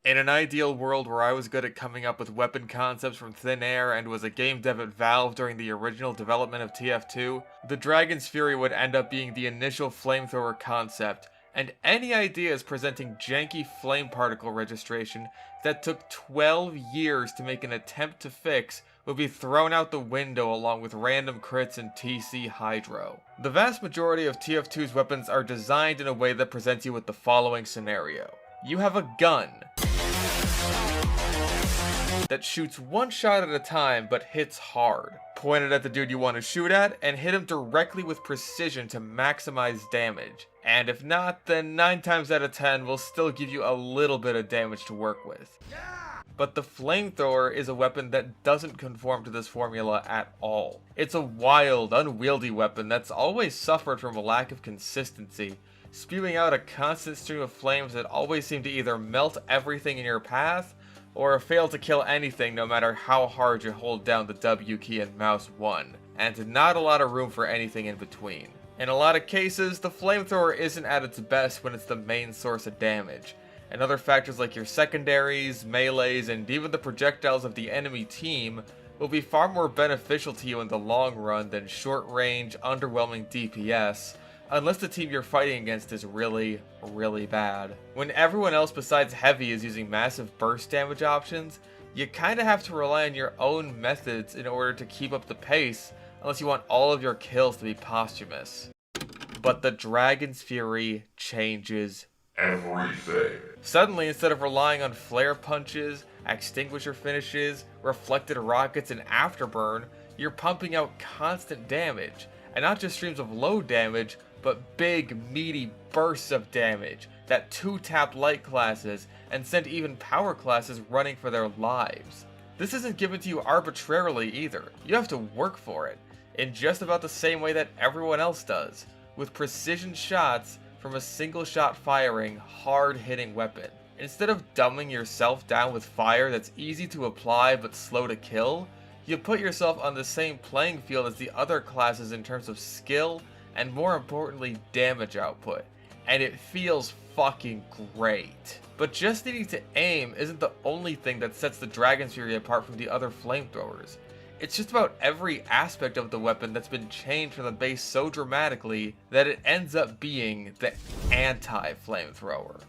In an ideal world where I was good at coming up with weapon concepts from thin air and was a game dev at Valve during the original development of TF2, the Dragon's Fury would end up being the initial flamethrower concept, and any ideas presenting janky flame particle registration that took 12 years to make an attempt to fix would be thrown out the window along with random crits and TC Hydro. The vast majority of TF2's weapons are designed in a way that presents you with the following scenario. You have a gun that shoots one shot at a time but hits hard. Point it at the dude you want to shoot at and hit him directly with precision to maximize damage. And if not, then 9 times out of 10 will still give you a little bit of damage to work with. But the flamethrower is a weapon that doesn't conform to this formula at all. It's a wild, unwieldy weapon that's always suffered from a lack of consistency, spewing out a constant stream of flames that always seem to either melt everything in your path or fail to kill anything no matter how hard you hold down the W key and mouse 1, and not a lot of room for anything in between. In a lot of cases, the flamethrower isn't at its best when it's the main source of damage, and other factors like your secondaries, melees, and even the projectiles of the enemy team will be far more beneficial to you in the long run than short-range, underwhelming DPS, unless the team you're fighting against is really, really bad. When everyone else besides Heavy is using massive burst damage options, you kinda have to rely on your own methods in order to keep up the pace, unless you want all of your kills to be posthumous. But the Dragon's Fury changes everything. Suddenly, instead of relying on flare punches, extinguisher finishes, reflected rockets, and afterburn, you're pumping out constant damage, and not just streams of low damage, but big, meaty bursts of damage that 2-tap light classes and send even power classes running for their lives. This isn't given to you arbitrarily either. You have to work for it, in just about the same way that everyone else does, with precision shots from a single shot firing, hard hitting weapon. Instead of dumbing yourself down with fire that's easy to apply but slow to kill, you put yourself on the same playing field as the other classes in terms of skill and, more importantly, damage output, and it feels fucking great. But just needing to aim isn't the only thing that sets the Dragon's Fury apart from the other flamethrowers. It's just about every aspect of the weapon that's been changed from the base so dramatically that it ends up being the anti-flamethrower.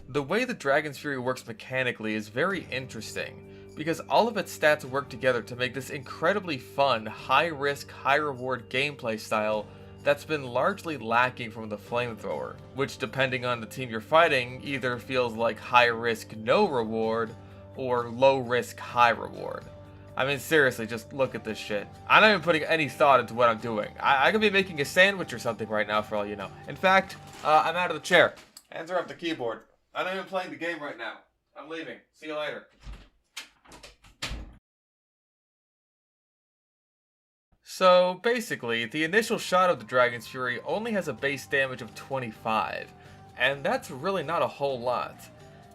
The way the Dragon's Fury works mechanically is very interesting, because all of its stats work together to make this incredibly fun, high-risk, high-reward gameplay style that's been largely lacking from the flamethrower, which, depending on the team you're fighting, either feels like high-risk, no reward, or low-risk, high reward. I mean, seriously, just look at this shit. I'm not even putting any thought into what I'm doing. I could be making a sandwich or something right now for all you know. In fact, I'm out of the chair. Hands are off the keyboard. I'm not even playing the game right now. I'm leaving. See you later. So, basically, the initial shot of the Dragon's Fury only has a base damage of 25, and that's really not a whole lot.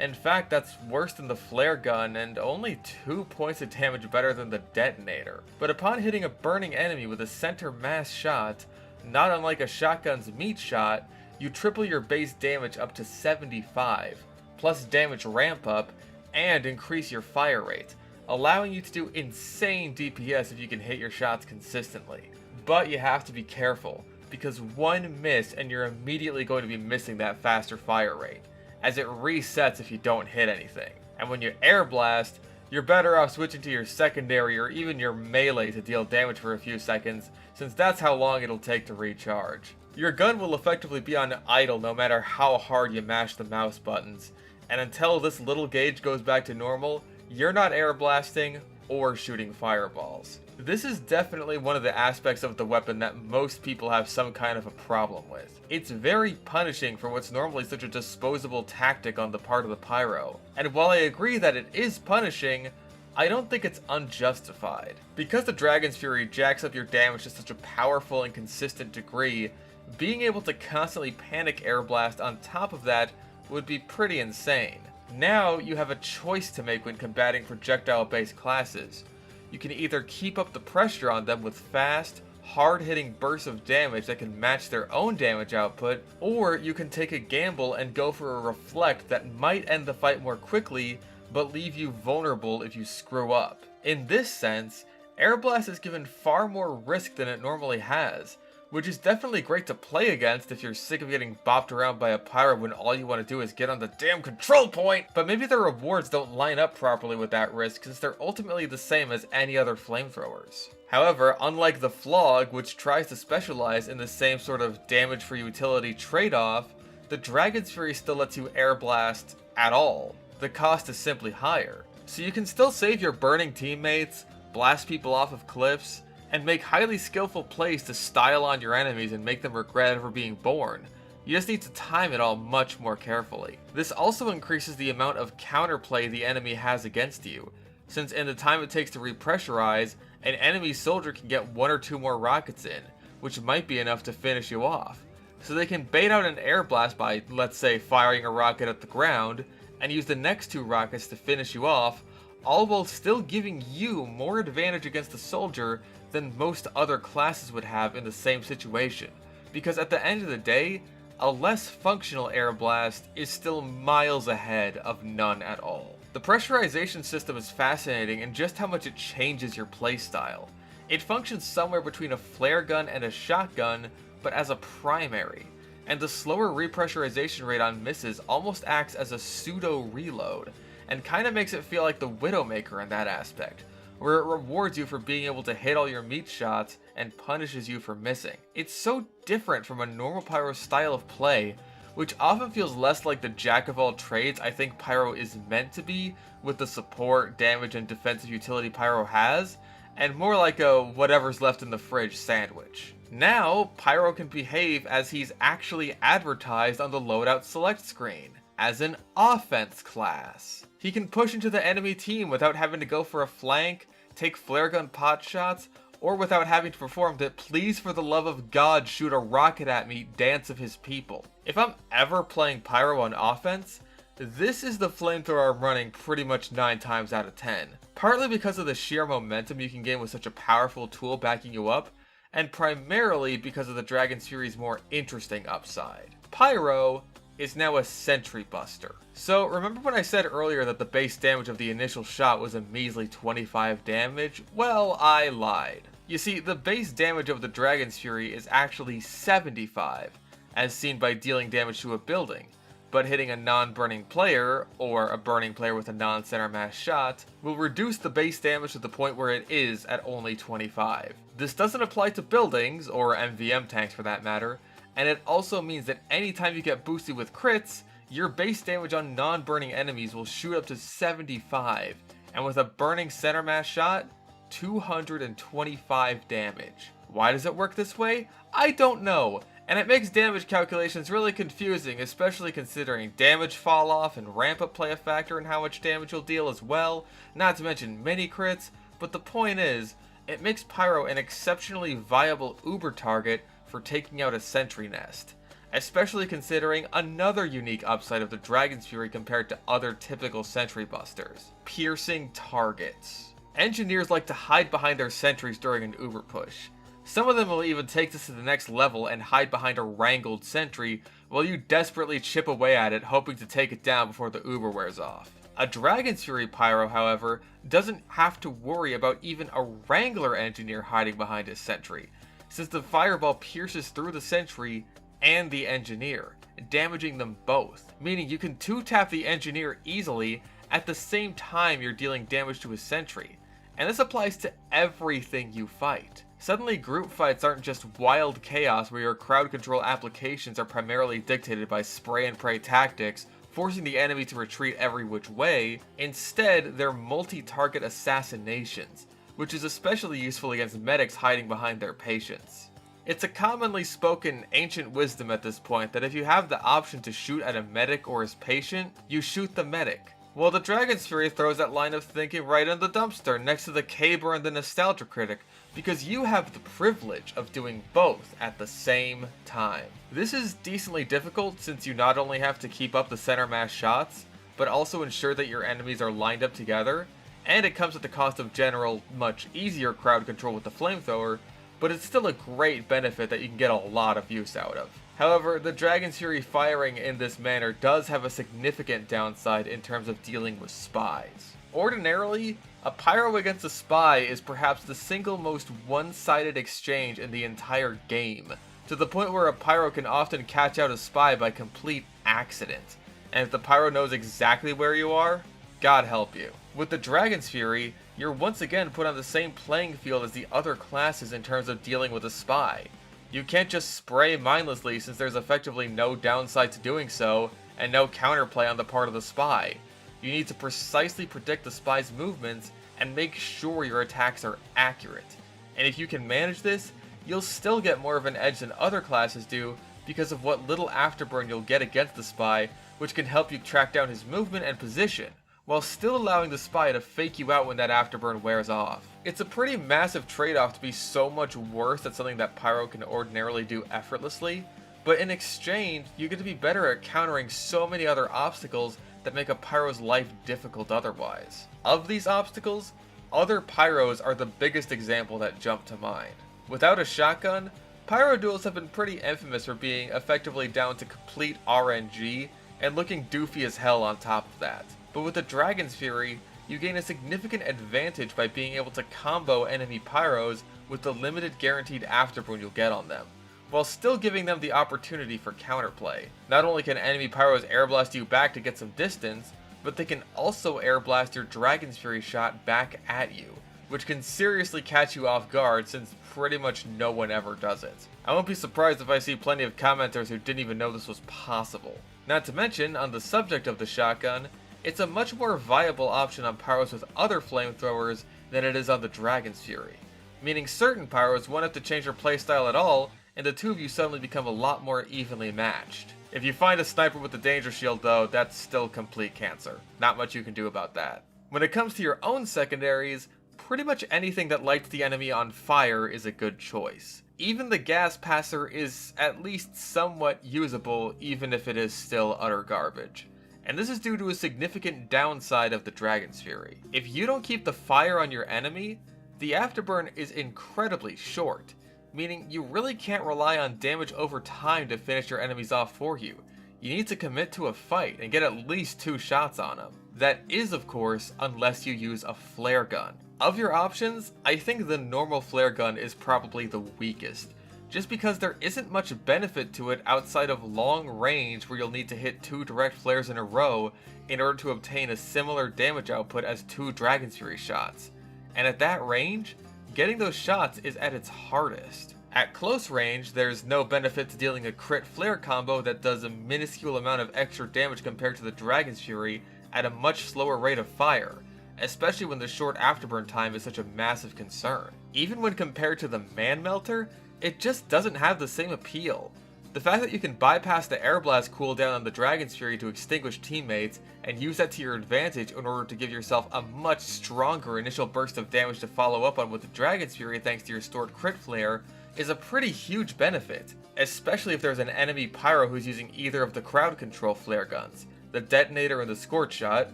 In fact, that's worse than the flare gun and only 2 points of damage better than the detonator. But upon hitting a burning enemy with a center mass shot, not unlike a shotgun's meat shot, you triple your base damage up to 75, plus damage ramp up, and increase your fire rate, allowing you to do insane DPS if you can hit your shots consistently. But you have to be careful, because one miss and you're immediately going to be missing that faster fire rate, as it resets if you don't hit anything. And when you airblast, you're better off switching to your secondary or even your melee to deal damage for a few seconds, since that's how long it'll take to recharge. Your gun will effectively be on idle no matter how hard you mash the mouse buttons, and until this little gauge goes back to normal, you're not air blasting or shooting fireballs. This is definitely one of the aspects of the weapon that most people have some kind of a problem with. It's very punishing for what's normally such a disposable tactic on the part of the pyro. And while I agree that it is punishing, I don't think it's unjustified. Because the Dragon's Fury jacks up your damage to such a powerful and consistent degree, being able to constantly panic air blast on top of that would be pretty insane. Now you have a choice to make when combating projectile-based classes. You can either keep up the pressure on them with fast, hard-hitting bursts of damage that can match their own damage output, or you can take a gamble and go for a reflect that might end the fight more quickly, but leave you vulnerable if you screw up. In this sense, airblast is given far more risk than it normally has, which is definitely great to play against if you're sick of getting bopped around by a pyro when all you want to do is get on the damn control point. But maybe the rewards don't line up properly with that risk, since they're ultimately the same as any other flamethrowers. However, unlike the Flog, which tries to specialize in the same sort of damage for utility trade-off, the Dragon's Fury still lets you airblast at all. The cost is simply higher. So you can still save your burning teammates, blast people off of cliffs, and make highly skillful plays to style on your enemies and make them regret ever being born. You just need to time it all much more carefully. This also increases the amount of counterplay the enemy has against you, since in the time it takes to repressurize, an enemy soldier can get 1 or 2 more rockets in, which might be enough to finish you off. So they can bait out an air blast by, let's say, firing a rocket at the ground, and use the next 2 rockets to finish you off, all while still giving you more advantage against the soldier than most other classes would have in the same situation. Because at the end of the day, a less functional air blast is still miles ahead of none at all. The pressurization system is fascinating in just how much it changes your playstyle. It functions somewhere between a flare gun and a shotgun, but as a primary, and the slower repressurization rate on misses almost acts as a pseudo reload, and kinda makes it feel like the Widowmaker in that aspect, where it rewards you for being able to hit all your meat shots and punishes you for missing. It's so different from a normal pyro style of play, which often feels less like the jack of all trades I think pyro is meant to be, with the support, damage, and defensive utility pyro has, and more like a whatever's left in the fridge sandwich. Now, pyro can behave as he's actually advertised on the loadout select screen, as an offense class. He can push into the enemy team without having to go for a flank, take flare gun pot shots, or without having to perform the "please for the love of God shoot a rocket at me" dance of his people. If I'm ever playing pyro on offense, this is the flamethrower I'm running pretty much 9 times out of 10. Partly because of the sheer momentum you can gain with such a powerful tool backing you up, and primarily because of the Dragon's Fury's more interesting upside. Pyro is now a Sentry buster. So remember when I said earlier that the base damage of the initial shot was a measly 25 damage? Well, I lied. You see, the base damage of the Dragon's Fury is actually 75, as seen by dealing damage to a building, but hitting a non-burning player, or a burning player with a non-center mass shot, will reduce the base damage to the point where it is at only 25. This doesn't apply to buildings, or MVM tanks for that matter, and it also means that anytime you get boosted with crits, your base damage on non-burning enemies will shoot up to 75, and with a burning center mass shot, 225 damage. Why does it work this way? I don't know, and it makes damage calculations really confusing, especially considering damage fall off and ramp up play a factor in how much damage you'll deal as well, not to mention mini crits, but the point is, it makes pyro an exceptionally viable uber target for taking out a sentry nest, especially considering another unique upside of the Dragon's Fury compared to other typical sentry busters: piercing targets. Engineers like to hide behind their sentries during an uber push. Some of them will even take this to the next level and hide behind a wrangled sentry while you desperately chip away at it, hoping to take it down before the uber wears off. A Dragon's Fury pyro, however, doesn't have to worry about even a Wrangler engineer hiding behind his sentry, since the fireball pierces through the sentry and the engineer, damaging them both, meaning you can 2-tap the engineer easily at the same time you're dealing damage to his sentry, and this applies to everything you fight. Suddenly, group fights aren't just wild chaos where your crowd control applications are primarily dictated by spray and pray tactics, forcing the enemy to retreat every which way. Instead, they're multi-target assassinations, which is especially useful against medics hiding behind their patients. It's a commonly spoken ancient wisdom at this point that if you have the option to shoot at a medic or his patient, you shoot the medic. Well, the Dragon's Fury throws that line of thinking right in the dumpster next to the Caber and the Nostalgia Critic, because you have the privilege of doing both at the same time. This is decently difficult since you not only have to keep up the center mass shots, but also ensure that your enemies are lined up together, and it comes at the cost of general, much easier crowd control with the Flamethrower, but it's still a great benefit that you can get a lot of use out of. However, the Dragon's Fury firing in this manner does have a significant downside in terms of dealing with spies. Ordinarily, a pyro against a spy is perhaps the single most one-sided exchange in the entire game, to the point where a pyro can often catch out a spy by complete accident. And if the pyro knows exactly where you are, God help you. With the Dragon's Fury, you're once again put on the same playing field as the other classes in terms of dealing with a spy. You can't just spray mindlessly since there's effectively no downside to doing so, and no counterplay on the part of the spy. You need to precisely predict the spy's movements and make sure your attacks are accurate. And if you can manage this, you'll still get more of an edge than other classes do because of what little afterburn you'll get against the spy, which can help you track down his movement and position, while still allowing the spy to fake you out when that afterburn wears off. It's a pretty massive trade-off to be so much worse at something that pyro can ordinarily do effortlessly, but in exchange, you get to be better at countering so many other obstacles that make a pyro's life difficult otherwise. Of these obstacles, other pyros are the biggest example that jump to mind. Without a shotgun, pyro duels have been pretty infamous for being effectively down to complete RNG and looking doofy as hell on top of that. But with the Dragon's Fury, you gain a significant advantage by being able to combo enemy pyros with the limited guaranteed afterburn you'll get on them, while still giving them the opportunity for counterplay. Not only can enemy pyros airblast you back to get some distance, but they can also airblast your Dragon's Fury shot back at you, which can seriously catch you off guard since pretty much no one ever does it. I won't be surprised if I see plenty of commenters who didn't even know this was possible. Not to mention, on the subject of the shotgun, it's a much more viable option on pyros with other flamethrowers than it is on the Dragon's Fury, meaning certain pyros won't have to change their playstyle at all, and the two of you suddenly become a lot more evenly matched. If you find a sniper with the danger shield though, that's still complete cancer. Not much you can do about that. When it comes to your own secondaries, pretty much anything that lights the enemy on fire is a good choice. Even the gas passer is at least somewhat usable, even if it is still utter garbage. And this is due to a significant downside of the Dragon's Fury. If you don't keep the fire on your enemy, the afterburn is incredibly short, meaning you really can't rely on damage over time to finish your enemies off for you. You need to commit to a fight and get at least 2 shots on them. That is, of course, unless you use a flare gun. Of your options, I think the normal flare gun is probably the weakest, just because there isn't much benefit to it outside of long range where you'll need to hit 2 direct flares in a row in order to obtain a similar damage output as 2 Dragon's Fury shots. And at that range, getting those shots is at its hardest. At close range, there's no benefit to dealing a crit flare combo that does a minuscule amount of extra damage compared to the Dragon's Fury at a much slower rate of fire, especially when the short afterburn time is such a massive concern. Even when compared to the Man Melter, it just doesn't have the same appeal. The fact that you can bypass the airblast cooldown on the Dragon's Fury to extinguish teammates and use that to your advantage in order to give yourself a much stronger initial burst of damage to follow up on with the Dragon's Fury thanks to your stored crit flare is a pretty huge benefit, especially if there's an enemy pyro who's using either of the crowd control flare guns, the detonator and the scorch shot,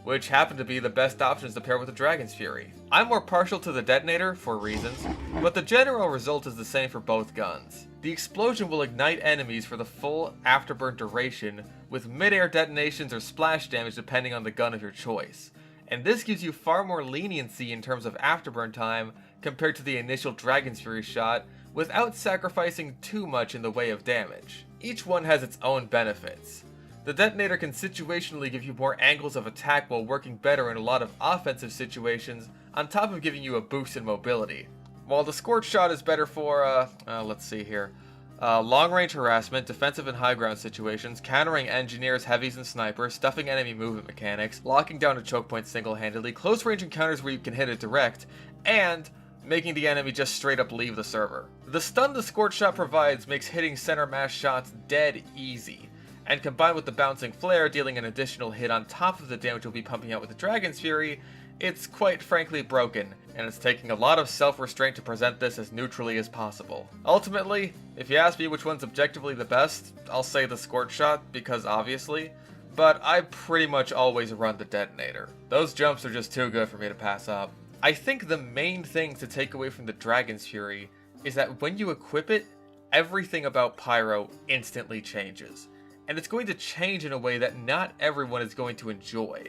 which happen to be the best options to pair with the Dragon's Fury. I'm more partial to the detonator for reasons, but the general result is the same for both guns. The explosion will ignite enemies for the full afterburn duration, with mid-air detonations or splash damage depending on the gun of your choice. And this gives you far more leniency in terms of afterburn time compared to the initial Dragon's Fury shot, without sacrificing too much in the way of damage. Each one has its own benefits. The detonator can situationally give you more angles of attack while working better in a lot of offensive situations, on top of giving you a boost in mobility. While the scorch shot is better for, let's see here, long-range harassment, defensive and high ground situations, countering engineers, heavies, and snipers, stuffing enemy movement mechanics, locking down a choke point single-handedly, close-range encounters where you can hit it direct, and making the enemy just straight up leave the server. The stun the scorch shot provides makes hitting center mass shots dead easy, and combined with the bouncing flare dealing an additional hit on top of the damage you'll be pumping out with the Dragon's Fury, it's quite frankly broken, and it's taking a lot of self-restraint to present this as neutrally as possible. Ultimately, if you ask me which one's objectively the best, I'll say the scorch shot, because obviously, but I pretty much always run the detonator. Those jumps are just too good for me to pass up. I think the main thing to take away from the Dragon's Fury is that when you equip it, everything about pyro instantly changes. And it's going to change in a way that not everyone is going to enjoy,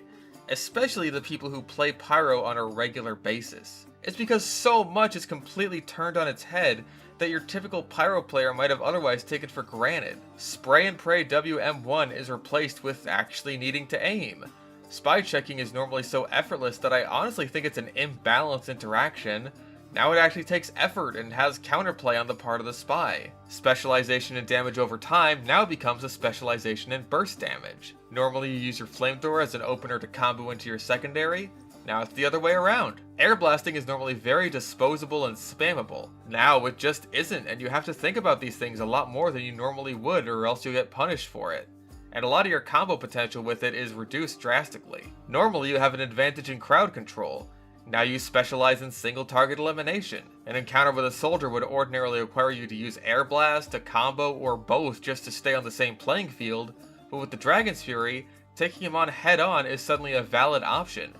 especially the people who play pyro on a regular basis. It's because so much is completely turned on its head that your typical pyro player might have otherwise taken for granted. Spray and pray WM1 is replaced with actually needing to aim. Spy checking is normally so effortless that I honestly think it's an imbalanced interaction. Now it actually takes effort and has counterplay on the part of the spy. Specialization in damage over time now becomes a specialization in burst damage. Normally you use your flamethrower as an opener to combo into your secondary. Now it's the other way around. Airblasting is normally very disposable and spammable. Now it just isn't, and you have to think about these things a lot more than you normally would, or else you'll get punished for it. And a lot of your combo potential with it is reduced drastically. Normally you have an advantage in crowd control. Now you specialize in single target elimination. An encounter with a soldier would ordinarily require you to use airblast, a combo, or both just to stay on the same playing field, but with the Dragon's Fury, taking him on head on is suddenly a valid option,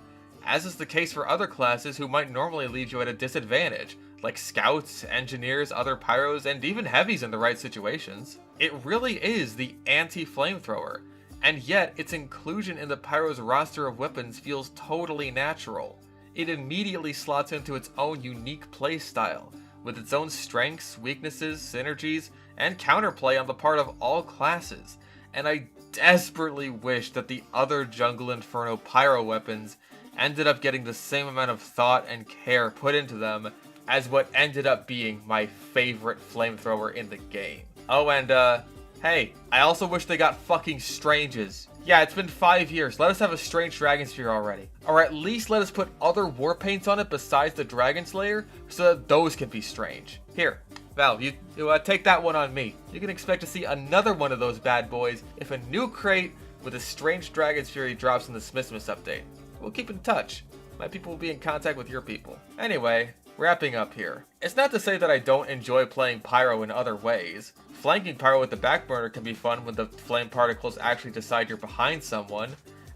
as is the case for other classes who might normally leave you at a disadvantage, like scouts, engineers, other pyros, and even heavies in the right situations. It really is the anti-flamethrower, and yet its inclusion in the pyro's roster of weapons feels totally natural. It immediately slots into its own unique playstyle, with its own strengths, weaknesses, synergies, and counterplay on the part of all classes, and I desperately wish that the other Jungle Inferno pyro weapons ended up getting the same amount of thought and care put into them as what ended up being my favorite flamethrower in the game. Oh, and hey, I also wish they got fucking Stranges. Yeah, it's been 5 years. Let us have a Strange Dragon Sphere already. Or at least let us put other war paints on it besides the Dragon Slayer, so that those can be strange. Here, Val, you take that one on me. You can expect to see another one of those bad boys if a new crate with a Strange Dragon's Fury drops in the Smithmas update. We'll keep in touch. My people will be in contact with your people. Anyway, wrapping up here. It's not to say that I don't enjoy playing pyro in other ways. Flanking pyro with the backburner can be fun when the flame particles actually decide you're behind someone.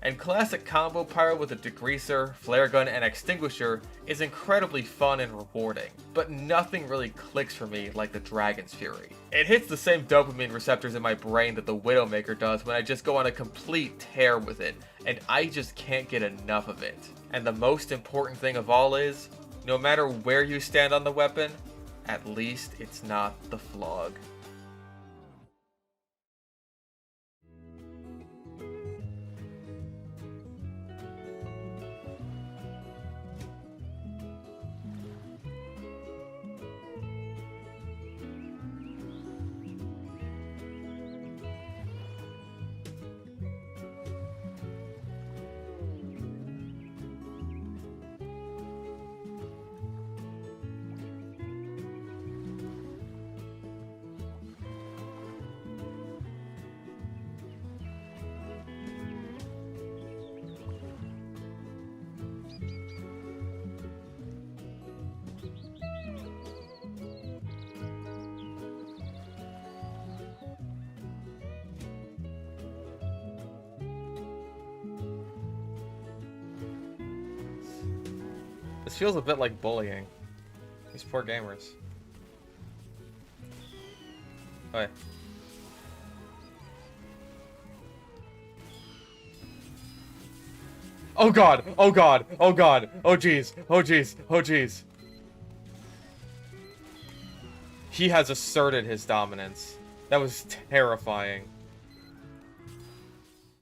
And classic combo pyro with a degreaser, flare gun, and extinguisher is incredibly fun and rewarding. But nothing really clicks for me like the Dragon's Fury. It hits the same dopamine receptors in my brain that the Widowmaker does when I just go on a complete tear with it, and I just can't get enough of it. And the most important thing of all is, no matter where you stand on the weapon, at least it's not the Flog. This feels a bit like bullying. These poor gamers. Okay. Oh god! Oh god! Oh god! Oh jeez! Oh jeez! Oh jeez! He has asserted his dominance. That was terrifying.